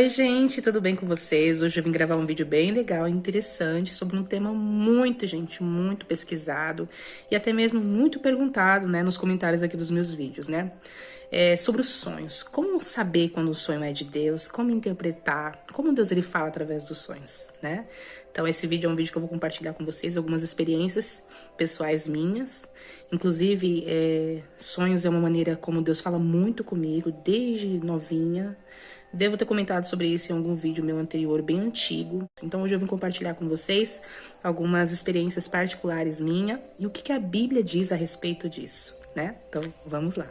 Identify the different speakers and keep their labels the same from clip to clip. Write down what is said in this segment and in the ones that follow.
Speaker 1: Oi, gente, tudo bem com vocês? Hoje eu vim gravar um vídeo bem legal e interessante sobre um tema muito, gente, muito pesquisado e até mesmo muito perguntado, né, nos comentários aqui dos meus vídeos, né? Sobre os sonhos. Como saber quando o sonho é de Deus? Como interpretar? Como Deus ele fala através dos sonhos, né? Então esse vídeo é um vídeo que eu vou compartilhar com vocês algumas experiências pessoais minhas. Inclusive, sonhos é uma maneira como Deus fala muito comigo desde novinha. Devo ter comentado sobre isso em algum vídeo meu anterior, bem antigo. Então hoje eu vim compartilhar com vocês algumas experiências particulares minhas e o que a Bíblia diz a respeito disso, né? Então vamos lá.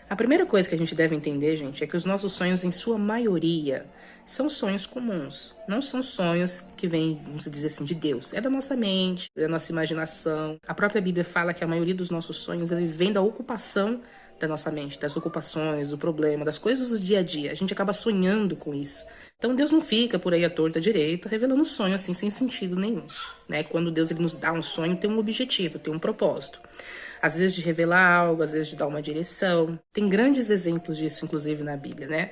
Speaker 1: A primeira coisa que a gente deve entender, gente, é que os nossos sonhos, em sua maioria, são sonhos comuns. Não são sonhos que vêm, vamos dizer assim, de Deus. É da nossa mente, da nossa imaginação. A própria Bíblia fala que a maioria dos nossos sonhos, ele vem da ocupação da nossa mente, das ocupações, do problema, das coisas do dia a dia. A gente acaba sonhando com isso. Então Deus não fica por aí à torta direita, revelando um sonho assim, sem sentido nenhum, né? Quando Deus ele nos dá um sonho, tem um objetivo, tem um propósito. Às vezes de revelar algo, às vezes de dar uma direção. Tem grandes exemplos disso, inclusive, na Bíblia, né?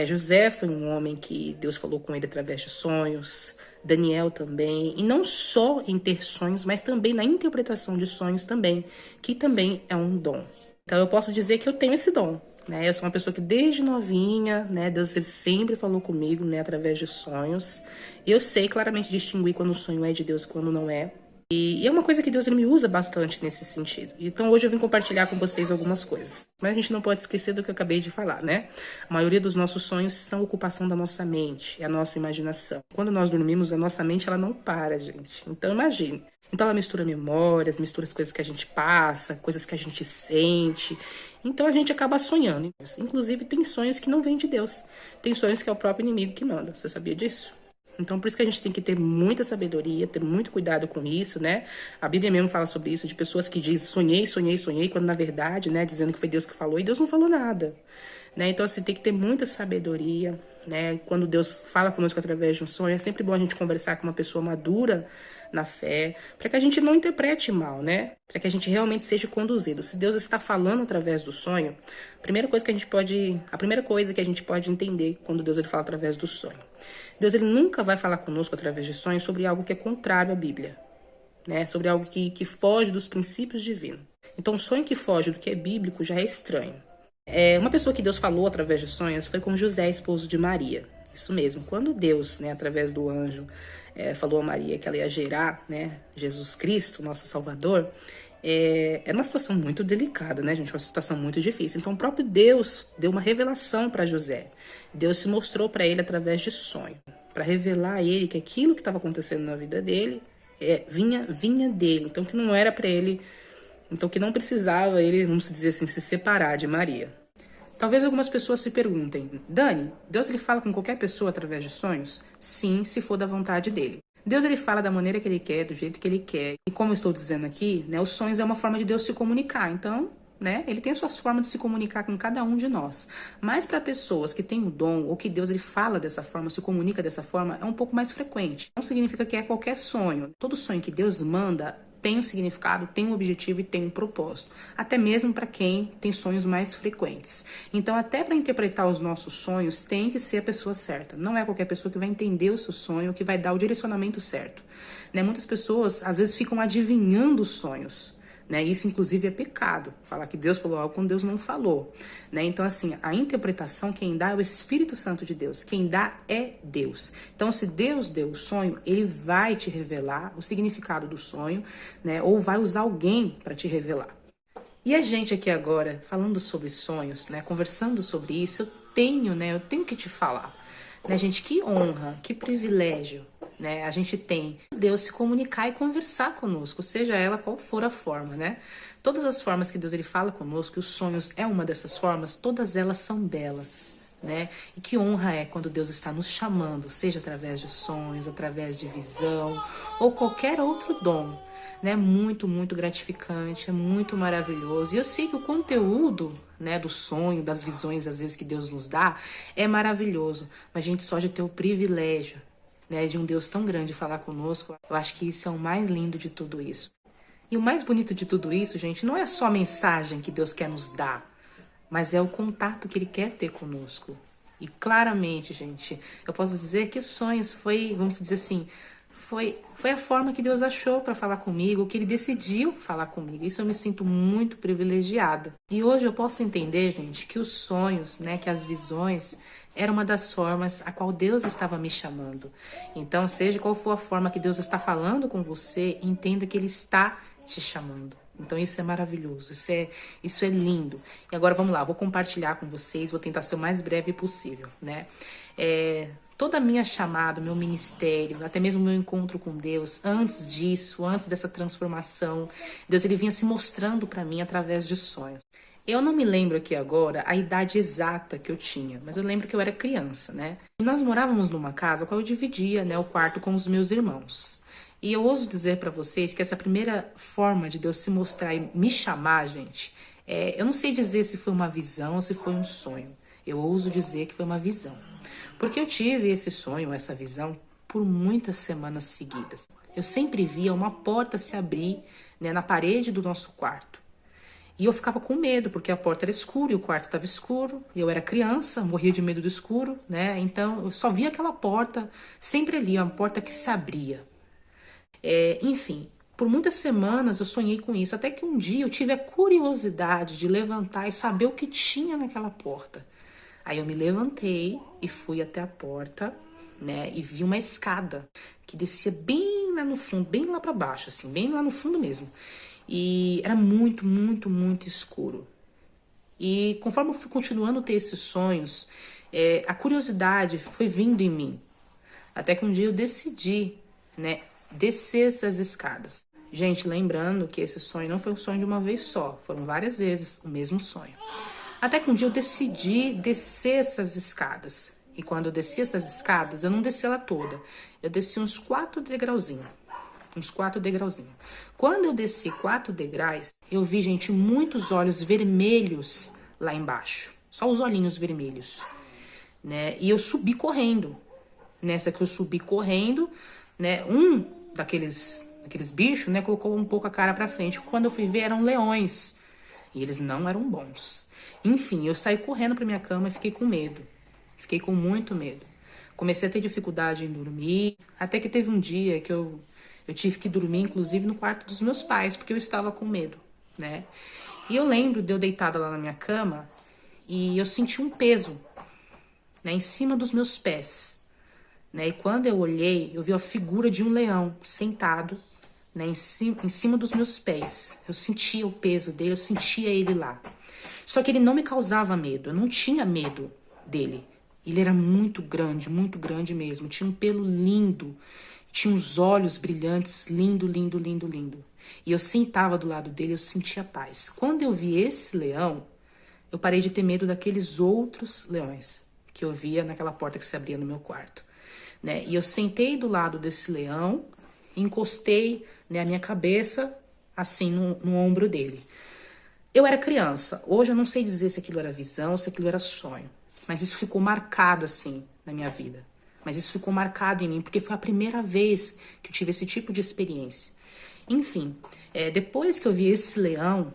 Speaker 1: José foi um homem que Deus falou com ele através de sonhos. Daniel também. E não só em ter sonhos, mas também na interpretação de sonhos também, que também é um dom. Então eu posso dizer que eu tenho esse dom, né? Eu sou uma pessoa que desde novinha, né? Deus ele sempre falou comigo, né? Através de sonhos. Eu sei claramente distinguir quando o sonho é de Deus e quando não é. E é uma coisa que Deus ele me usa bastante nesse sentido. Então hoje eu vim compartilhar com vocês algumas coisas. Mas a gente não pode esquecer do que eu acabei de falar, né? A maioria dos nossos sonhos são ocupação da nossa mente, é a nossa imaginação. Quando nós dormimos, a nossa mente ela não para, gente. Então imagine. Então ela mistura memórias, mistura as coisas que a gente passa, coisas que a gente sente. Então a gente acaba sonhando. Inclusive tem sonhos que não vêm de Deus. Tem sonhos que é o próprio inimigo que manda. Você sabia disso? Então, por isso que a gente tem que ter muita sabedoria, ter muito cuidado com isso, né? A Bíblia mesmo fala sobre isso, de pessoas que dizem sonhei, sonhei, sonhei, quando na verdade, né, dizendo que foi Deus que falou, e Deus não falou nada, né? Então, assim, tem que ter muita sabedoria, né? Quando Deus fala conosco através de um sonho, é sempre bom a gente conversar com uma pessoa madura na fé, para que a gente não interprete mal, né? Para que a gente realmente seja conduzido. Se Deus está falando através do sonho, a primeira coisa que a gente pode entender quando Deus ele fala através do sonho. Deus ele nunca vai falar conosco através de sonhos sobre algo que é contrário à Bíblia, né? Sobre algo que foge dos princípios divinos. Então, um sonho que foge do que é bíblico já é estranho. Uma pessoa que Deus falou através de sonhos foi com José, esposo de Maria. Isso mesmo, quando Deus, né, através do anjo, falou a Maria que ela ia gerar, né, Jesus Cristo, nosso Salvador, é uma situação muito delicada, né, gente? Uma situação muito difícil. Então, o próprio Deus deu uma revelação para José. Deus se mostrou para ele através de sonho, para revelar a ele que aquilo que estava acontecendo na vida dele vinha dele. Então, que não era para ele, então que não precisava ele, vamos dizer assim, se separar de Maria. Talvez algumas pessoas se perguntem, Dani, Deus ele fala com qualquer pessoa através de sonhos? Sim, se for da vontade dele. Deus ele fala da maneira que ele quer, do jeito que ele quer. E como eu estou dizendo aqui, né, os sonhos é uma forma de Deus se comunicar. Então, né, ele tem as suas formas de se comunicar com cada um de nós. Mas para pessoas que têm o dom, ou que Deus ele fala dessa forma, se comunica dessa forma, é um pouco mais frequente. Não significa que é qualquer sonho. Todo sonho que Deus manda tem um significado, tem um objetivo e tem um propósito. Até mesmo para quem tem sonhos mais frequentes. Então, até para interpretar os nossos sonhos, tem que ser a pessoa certa. Não é qualquer pessoa que vai entender o seu sonho, que vai dar o direcionamento certo. Né? Muitas pessoas, às vezes, ficam adivinhando os sonhos. Né? Isso, inclusive, é pecado. Falar que Deus falou algo quando Deus não falou. Né? Então, assim, a interpretação, quem dá é o Espírito Santo de Deus. Quem dá é Deus. Então, se Deus deu o sonho, ele vai te revelar o significado do sonho, né? Ou vai usar alguém para te revelar. E a gente aqui agora, falando sobre sonhos, né? Conversando sobre isso, eu tenho que te falar. Né, gente? Que honra, que privilégio, né? A gente tem Deus se comunicar e conversar conosco, seja ela qual for a forma, né? Todas as formas que Deus ele fala conosco, os sonhos é uma dessas formas, todas elas são belas, né? E que honra é quando Deus está nos chamando, seja através de sonhos, através de visão ou qualquer outro dom, né? Muito, muito gratificante, é muito maravilhoso. E eu sei que o conteúdo, né, do sonho, das visões, às vezes, que Deus nos dá, é maravilhoso. Mas a gente só de ter o privilégio né, de um Deus tão grande falar conosco. Eu acho que isso é o mais lindo de tudo isso. E o mais bonito de tudo isso, gente, não é só a mensagem que Deus quer nos dar, mas é o contato que Ele quer ter conosco. E claramente, gente, eu posso dizer que os sonhos foi, vamos dizer assim, foi a forma que Deus achou para falar comigo, que Ele decidiu falar comigo. Isso eu me sinto muito privilegiada. E hoje eu posso entender, gente, que os sonhos, né, que as visões era uma das formas a qual Deus estava me chamando. Então, seja qual for a forma que Deus está falando com você, entenda que Ele está te chamando. Então isso é maravilhoso, isso é lindo. E agora vamos lá, vou compartilhar com vocês, vou tentar ser o mais breve possível, né? Toda a minha chamada, meu ministério, até mesmo meu encontro com Deus, antes disso, antes dessa transformação, Deus ele vinha se mostrando para mim através de sonhos. Eu não me lembro aqui agora a idade exata que eu tinha, mas eu lembro que eu era criança, né? E nós morávamos numa casa qual eu dividia, né, o quarto com os meus irmãos. E eu ouso dizer para vocês que essa primeira forma de Deus se mostrar e me chamar, gente, eu não sei dizer se foi uma visão ou se foi um sonho. Eu ouso dizer que foi uma visão. Porque eu tive esse sonho, essa visão, por muitas semanas seguidas. Eu sempre via uma porta se abrir, né, na parede do nosso quarto. E eu ficava com medo, porque a porta era escura e o quarto estava escuro. E eu era criança, morria de medo do escuro, né? Então eu só via aquela porta, sempre ali, uma porta que se abria. Enfim, por muitas semanas eu sonhei com isso, até que um dia eu tive a curiosidade de levantar e saber o que tinha naquela porta. Aí eu me levantei e fui até a porta, né, e vi uma escada que descia bem lá no fundo, bem lá para baixo, assim, bem lá no fundo mesmo. E era muito, muito, muito escuro. E conforme eu fui continuando a ter esses sonhos, a curiosidade foi vindo em mim. Até que um dia eu decidi, né, descer essas escadas. Gente, lembrando que esse sonho não foi um sonho de uma vez só, foram várias vezes o mesmo sonho. Até que um dia eu decidi descer essas escadas. E quando eu desci essas escadas, eu não desci ela toda. Eu desci uns 4 degrauzinhos. Uns 4 degrauzinhos. Quando eu desci 4 degraus, eu vi, gente, muitos olhos vermelhos lá embaixo. Só os olhinhos vermelhos, né? E eu subi correndo. Nessa que eu subi correndo, né? Um daqueles bichos, né? Colocou um pouco a cara pra frente. Quando eu fui ver, eram leões. E eles não eram bons. Enfim, eu saí correndo pra minha cama e fiquei com medo. Fiquei com muito medo. Comecei a ter dificuldade em dormir. Até que teve um dia que eu tive que dormir, inclusive, no quarto dos meus pais, porque eu estava com medo, né? E eu lembro de eu deitada lá na minha cama e eu senti um peso, né, em cima dos meus pés, né? E quando eu olhei, eu vi a figura de um leão sentado, né, em cima dos meus pés. Eu sentia o peso dele, eu sentia ele lá. Só que ele não me causava medo, eu não tinha medo dele. Ele era muito grande mesmo. Tinha um pelo lindo, tinha uns olhos brilhantes, lindo, lindo, lindo, lindo. E eu sentava do lado dele, eu sentia paz. Quando eu vi esse leão, eu parei de ter medo daqueles outros leões que eu via naquela porta que se abria no meu quarto, né? E eu sentei do lado desse leão, encostei, né, a minha cabeça assim no ombro dele. Eu era criança. Hoje eu não sei dizer se aquilo era visão ou se aquilo era sonho. Mas isso ficou marcado, assim, na minha vida. Mas isso ficou marcado em mim, porque foi a primeira vez que eu tive esse tipo de experiência. Enfim, depois que eu vi esse leão,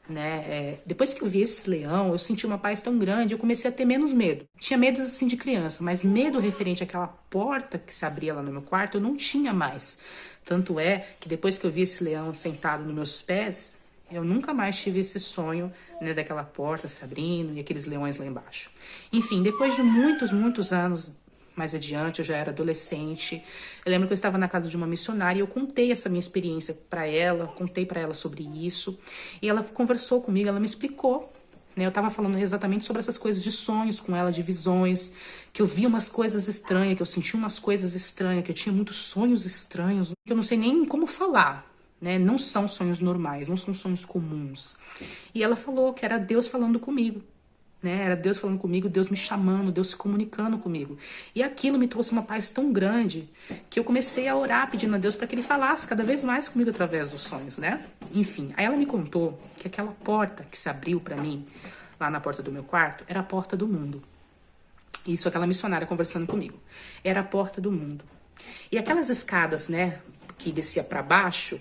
Speaker 1: né? Depois que eu vi esse leão, eu senti uma paz tão grande, eu comecei a ter menos medo. Tinha medo, assim, de criança, mas medo referente àquela porta que se abria lá no meu quarto, eu não tinha mais. Tanto é que depois que eu vi esse leão sentado nos meus pés, eu nunca mais tive esse sonho, né, daquela porta se abrindo e aqueles leões lá embaixo. Enfim, depois de muitos, muitos anos mais adiante, eu já era adolescente. Eu lembro que eu estava na casa de uma missionária e eu contei essa minha experiência para ela, contei para ela sobre isso. E ela conversou comigo, ela me explicou, né? Eu estava falando exatamente sobre essas coisas de sonhos com ela, de visões, que eu via umas coisas estranhas, que eu sentia umas coisas estranhas, que eu tinha muitos sonhos estranhos, que eu não sei nem como falar. Né? Não são sonhos normais, não são sonhos comuns. E ela falou que era Deus falando comigo, né? Era Deus falando comigo, Deus me chamando, Deus se comunicando comigo. E aquilo me trouxe uma paz tão grande que eu comecei a orar pedindo a Deus para que Ele falasse cada vez mais comigo através dos sonhos, né? Enfim, aí ela me contou que aquela porta que se abriu para mim lá na porta do meu quarto era a porta do mundo. Isso, aquela missionária conversando comigo. Era a porta do mundo. E aquelas escadas, né, que descia para baixo,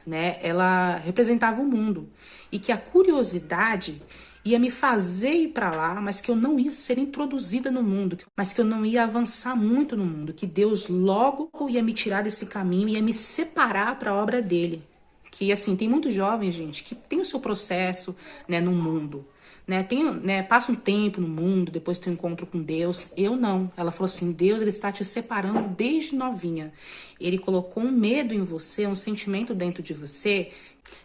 Speaker 1: né, ela representava o mundo. E que a curiosidade ia me fazer ir para lá, mas que eu não ia ser introduzida no mundo, mas que eu não ia avançar muito no mundo, que Deus logo ia me tirar desse caminho, ia me separar para a obra dele. Que assim, tem muitos jovens, gente, que tem o seu processo, né, no mundo. Né, passa um tempo no mundo, depois tem um encontro com Deus. Eu não. Ela falou assim, Deus, ele está te separando desde novinha. Ele colocou um medo em você, um sentimento dentro de você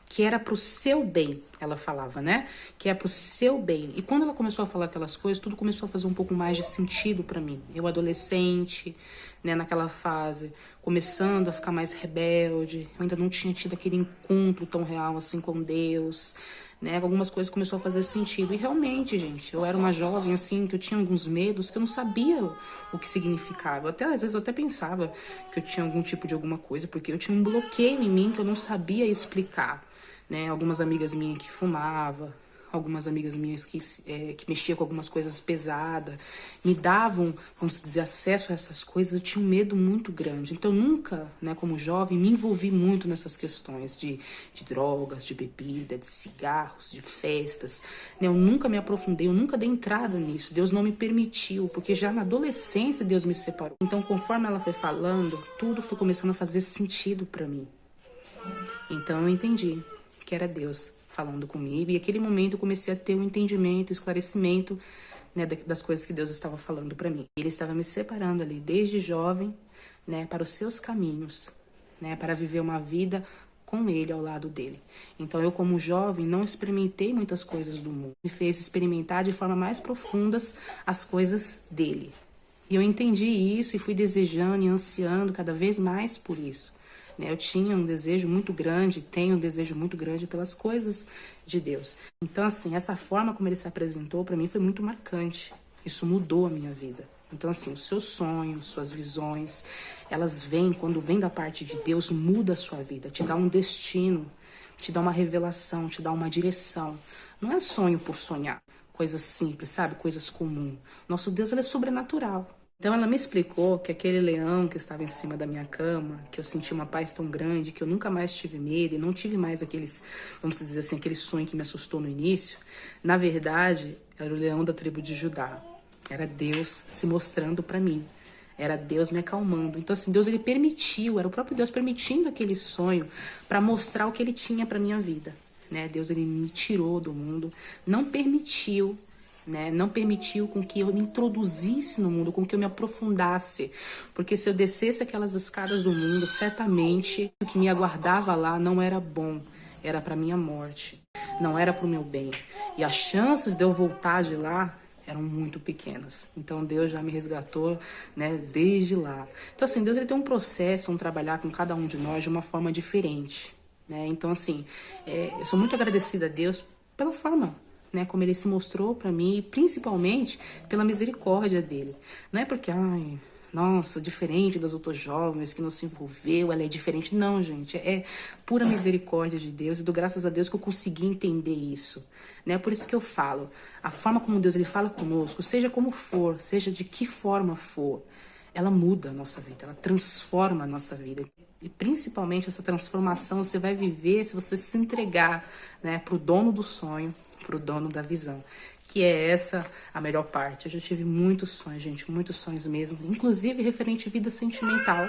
Speaker 1: que era pro seu bem, ela falava, né? Que é pro seu bem. E quando ela começou a falar aquelas coisas, tudo começou a fazer um pouco mais de sentido para mim. Eu adolescente, né, naquela fase, começando a ficar mais rebelde. Eu ainda não tinha tido aquele encontro tão real assim com Deus. Né, algumas coisas começou a fazer sentido. E realmente, gente, eu era uma jovem, assim, que eu tinha alguns medos que eu não sabia o que significava. Às vezes eu até pensava que eu tinha algum tipo de alguma coisa, porque eu tinha um bloqueio em mim que eu não sabia explicar. Né, algumas amigas minhas que fumavam, algumas amigas minhas que mexiam com algumas coisas pesadas, me davam, vamos dizer, acesso a essas coisas, eu tinha um medo muito grande. Então, nunca, né, como jovem, me envolvi muito nessas questões de drogas, de bebida, de cigarros, de festas. Né, eu nunca me aprofundei, eu nunca dei entrada nisso. Deus não me permitiu, porque já na adolescência Deus me separou. Então, conforme ela foi falando, tudo foi começando a fazer sentido para mim. Então, eu entendi que era Deus falando comigo, e naquele momento eu comecei a ter um entendimento, esclarecimento, né, das coisas que Deus estava falando para mim. Ele estava me separando ali desde jovem, né, para os seus caminhos, né, para viver uma vida com ele ao lado dele. Então eu, como jovem, não experimentei muitas coisas do mundo. Me fez experimentar de forma mais profundas as coisas dele. E eu entendi isso e fui desejando e ansiando cada vez mais por isso. Eu tinha um desejo muito grande, tenho um desejo muito grande pelas coisas de Deus. Então, assim, essa forma como ele se apresentou para mim foi muito marcante. Isso mudou a minha vida. Então, assim, os seus sonhos, suas visões, elas vêm, quando vêm da parte de Deus, muda a sua vida, te dá um destino, te dá uma revelação, te dá uma direção. Não é sonho por sonhar, coisas simples, sabe? Coisas comuns. Nosso Deus, ele é sobrenatural. Então ela me explicou que aquele leão que estava em cima da minha cama, que eu senti uma paz tão grande, que eu nunca mais tive medo e não tive mais aqueles, vamos dizer assim, aquele sonho que me assustou no início, na verdade, era o leão da tribo de Judá. Era Deus se mostrando para mim. Era Deus me acalmando. Então assim, Deus, ele permitiu, era o próprio Deus permitindo aquele sonho para mostrar o que ele tinha para minha vida. Né? Deus, ele me tirou do mundo, não permitiu, né? Não permitiu com que eu me introduzisse no mundo, com que eu me aprofundasse. Porque se eu descesse aquelas escadas do mundo, certamente o que me aguardava lá não era bom. Era para minha morte. Não era para o meu bem. E as chances de eu voltar de lá eram muito pequenas. Então Deus já me resgatou, né, desde lá. Então assim, Deus, ele tem um processo, um trabalhar com cada um de nós de uma forma diferente. Né? Então assim, eu sou muito agradecida a Deus pela forma, né, como ele se mostrou para mim, e principalmente pela misericórdia dele. Não é porque, ai, nossa, diferente das outras jovens que não se envolveu, ela é diferente. Não, gente, é pura misericórdia de Deus, e dou graças a Deus que eu consegui entender isso. Né? Por isso que eu falo, a forma como Deus, ele fala conosco, seja como for, seja de que forma for, ela muda a nossa vida, ela transforma a nossa vida. E principalmente essa transformação você vai viver se você se entregar, né, para o dono do sonho, para o dono da visão, que é essa a melhor parte. Eu já tive muitos sonhos, gente, muitos sonhos mesmo, inclusive referente à vida sentimental,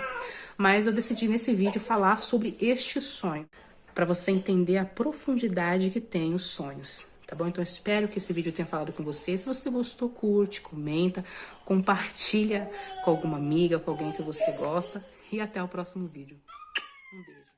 Speaker 1: mas eu decidi nesse vídeo falar sobre este sonho, para você entender a profundidade que tem os sonhos, tá bom? Então eu espero que esse vídeo tenha falado com você. Se você gostou, curte, comenta, compartilha com alguma amiga, com alguém que você gosta, e até o próximo vídeo. Um beijo.